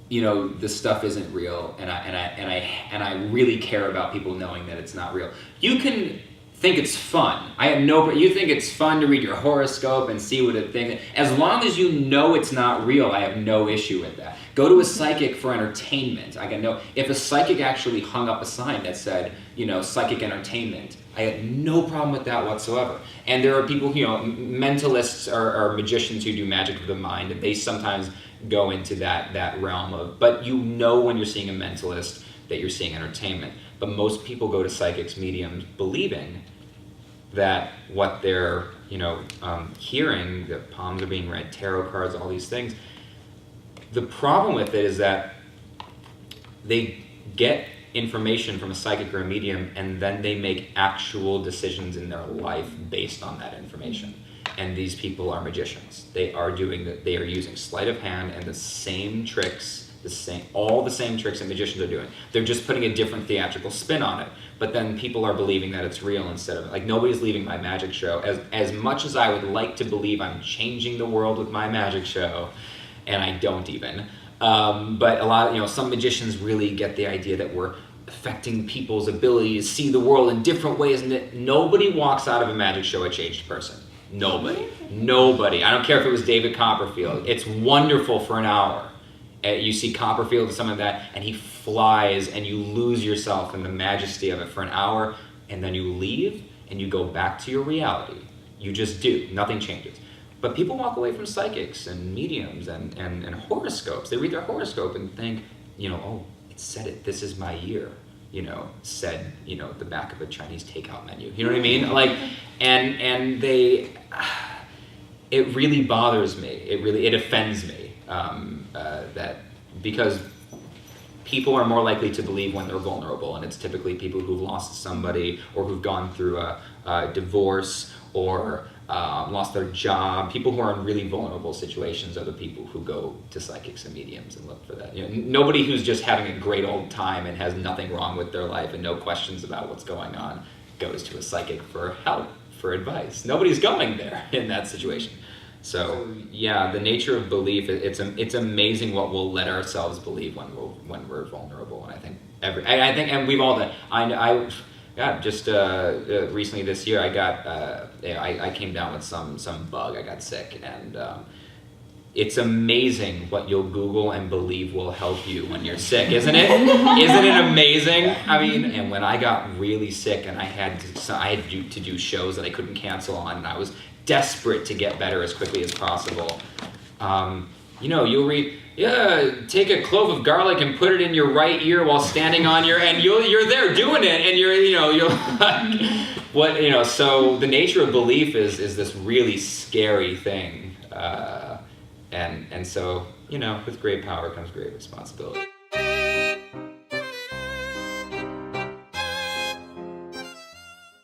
this stuff isn't real, and I really care about people knowing that it's not real. You can think it's fun. You think it's fun to read your horoscope and see what it thinks. As long as you know it's not real, I have no issue with that. Go to a psychic for entertainment. I can know if a psychic actually hung up a sign that said, psychic entertainment, I had no problem with that whatsoever. And there are people, mentalists or magicians who do magic with the mind, and they sometimes go into that realm of, but when you're seeing a mentalist that you're seeing entertainment. But most people go to psychics, mediums, believing that what they're, hearing, that palms are being read, tarot cards, all these things. The problem with it is that they get information from a psychic or a medium, and then they make actual decisions in their life based on that information. And these people are magicians. They are using sleight of hand and the same tricks, all the same tricks that magicians are doing. They're just putting a different theatrical spin on it. But then people are believing that it's real instead of, nobody's leaving my magic show. As much as I would like to believe I'm changing the world with my magic show, and I don't even. But a lot, some magicians really get the idea that we're affecting people's ability to see the world in different ways, and that nobody walks out of a magic show a changed person. Nobody. I don't care if it was David Copperfield. It's wonderful for an hour. You see Copperfield or something like that, and he flies, and you lose yourself in the majesty of it for an hour, and then you leave, and you go back to your reality. You just do. Nothing changes. But people walk away from psychics and mediums and horoscopes. They read their horoscope and think, oh, it said it. This is my year. Said, the back of a Chinese takeout menu. You know what I mean? And they, it really bothers me. It offends me. That because people are more likely to believe when they're vulnerable, and it's typically people who've lost somebody or who've gone through a divorce or lost their job. People who are in really vulnerable situations are the people who go to psychics and mediums and look for that. Nobody who's just having a great old time and has nothing wrong with their life and no questions about what's going on goes to a psychic for help, for advice. Nobody's going there in that situation. So yeah, the nature of belief, it's amazing what we'll let ourselves believe when we're vulnerable. And I think and we've all done. Recently this year I came down with some bug. I got sick, and it's amazing what you'll Google and believe will help you when you're sick, isn't it? Isn't it amazing? I mean, and when I got really sick and I had to do shows that I couldn't cancel on, and I was desperate to get better as quickly as possible. You'll read, take a clove of garlic and put it in your right ear while standing on and you're there doing it, and you're so the nature of belief is this really scary thing. And so, with great power comes great responsibility.